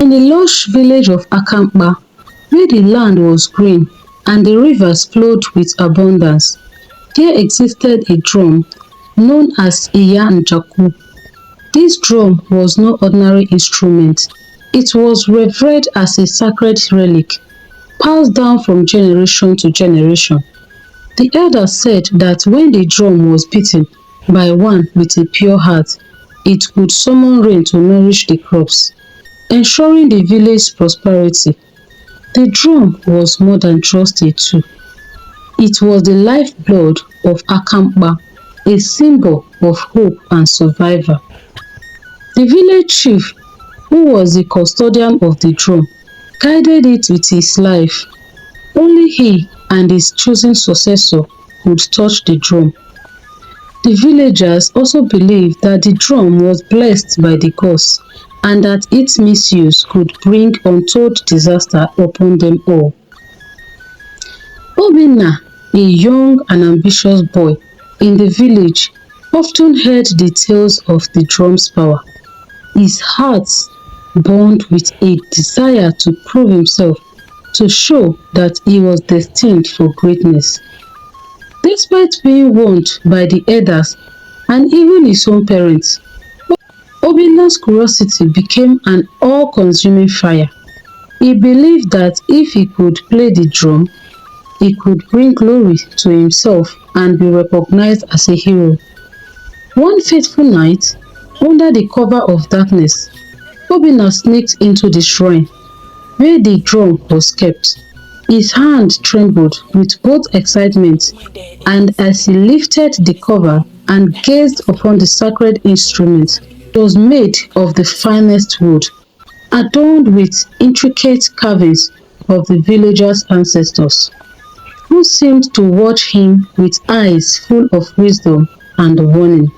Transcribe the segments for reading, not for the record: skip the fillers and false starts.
In the lush village of Akamkpa, where the land was green and the rivers flowed with abundance, there existed a drum known as Iya Njaku. This drum was no ordinary instrument. It was revered as a sacred relic, passed down from generation to generation. The elders said that when the drum was beaten by one with a pure heart, it could summon rain to nourish the crops, ensuring the village's prosperity. The drum was more than just a tool. It was the lifeblood of Akamkpa, a symbol of hope and survival. The village chief, who was the custodian of the drum, guided it with his life. Only he and his chosen successor could touch the drum. The villagers also believed that the drum was blessed by the gods and that its misuse could bring untold disaster upon them all. Obinna, a young and ambitious boy in the village, often heard the tales of the drum's power. His heart burned with a desire to prove himself, to show that he was destined for greatness. Despite being warned by the elders and even his own parents, Obinna's curiosity became an all-consuming fire. He believed that if he could play the drum, he could bring glory to himself and be recognized as a hero. One fateful night, under the cover of darkness, Obinna sneaked into the shrine where the drum was kept. His hand trembled with both excitement, and as he lifted the cover and gazed upon the sacred instrument, it was made of the finest wood, adorned with intricate carvings of the villagers' ancestors, who seemed to watch him with eyes full of wisdom and warning.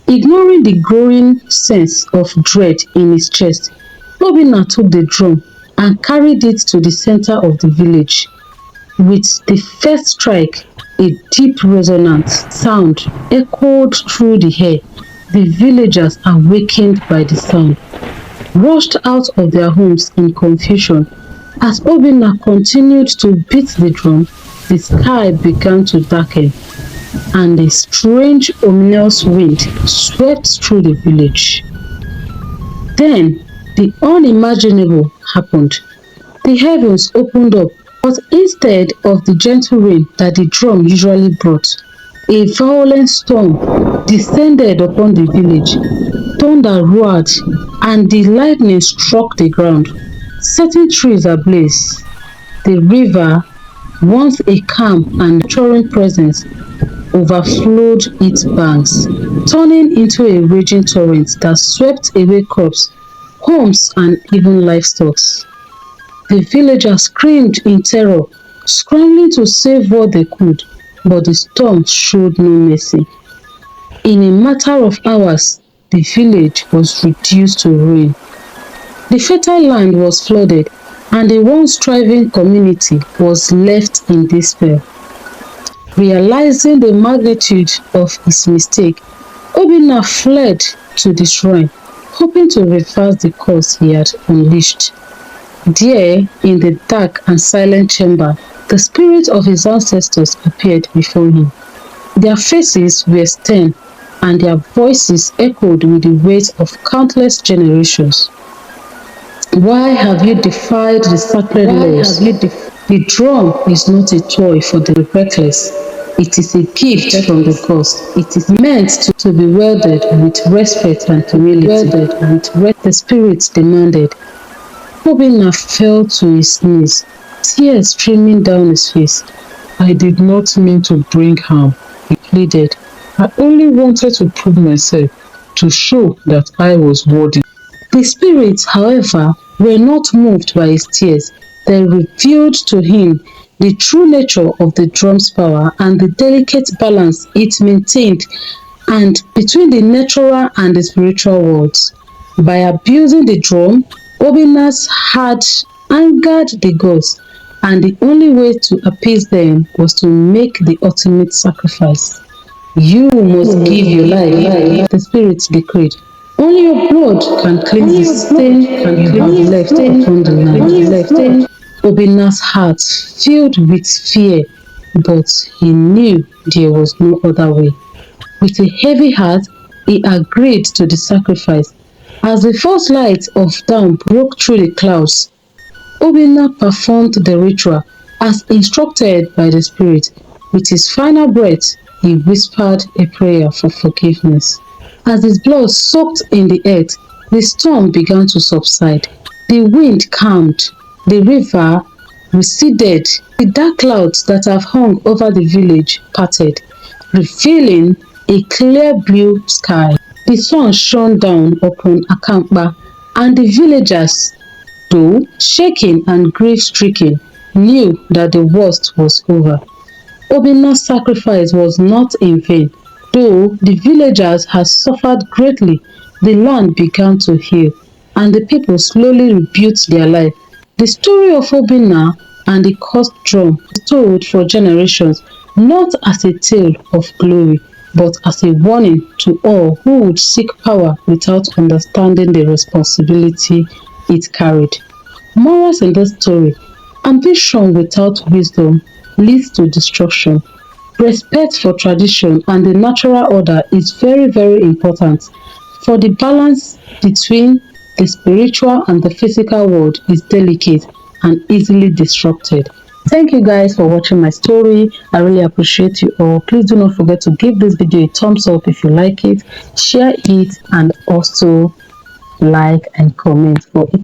Ignoring the growing sense of dread in his chest, Obinna took the drum and carried it to the center of the village. With the first strike, a deep resonant sound echoed through the air. The villagers, awakened by the sound, rushed out of their homes in confusion. As Obinna continued to beat the drum, the sky began to darken, and a strange ominous wind swept through the village. Then the unimaginable happened. The heavens opened up, but instead of the gentle rain that the drum usually brought, a violent storm descended upon the village. Thunder roared, and the lightning struck the ground, setting trees ablaze. The river, once a calm and nurturing presence, overflowed its banks, turning into a raging torrent that swept away crops, homes, and even livestock. The villagers screamed in terror, scrambling to save what they could, but the storm showed no mercy. In a matter of hours, the village was reduced to ruin. The fertile land was flooded, and the once thriving community was left in despair. Realizing the magnitude of his mistake, Obinna fled to the shrine, hoping to reverse the curse he had unleashed. There, in the dark and silent chamber, the spirits of his ancestors appeared before him. Their faces were stern, and their voices echoed with the weight of countless generations. Why have you defied the sacred laws? The drum is not a toy for the reckless. It is a gift from the gods. It is meant to be wielded with respect and humility. The spirits demanded. Obinna fell to his knees, tears streaming down his face. I did not mean to bring harm, he pleaded. I only wanted to prove myself, to show that I was worthy. The spirits, however, were not moved by his tears. They revealed to him the true nature of the drum's power and the delicate balance it maintained and between the natural and the spiritual worlds. By abusing the drum, Obinna's had angered the gods, and the only way to appease them was to make the ultimate sacrifice. You must give your life, the spirits decreed. Only your blood can cleanse the stain you have left upon the land. Obinna's heart filled with fear, but he knew there was no other way. With a heavy heart, he agreed to the sacrifice. As the first light of dawn broke through the clouds, Obinna performed the ritual as instructed by the spirit. With his final breath, he whispered a prayer for forgiveness. As his blood soaked in the earth, the storm began to subside. The wind calmed, the river receded, the dark clouds that have hung over the village parted, revealing a clear blue sky. The sun shone down upon Akamkpa, and the villagers, though shaken and grief-stricken, knew that the worst was over. Obinna's sacrifice was not in vain. Though the villagers had suffered greatly, the land began to heal, and the people slowly rebuilt their life. The story of Obinna and the cursed drum is told for generations, not as a tale of glory, but as a warning to all who would seek power without understanding the responsibility it carried. Morals in this story: ambition without wisdom leads to destruction. Respect for tradition and the natural order is very, very important, for the balance between the spiritual and the physical world is delicate and easily disrupted. Thank you guys for watching my story. I really appreciate you all. Please do not forget to give this video a thumbs up if you like it, share it, and also like and comment for it.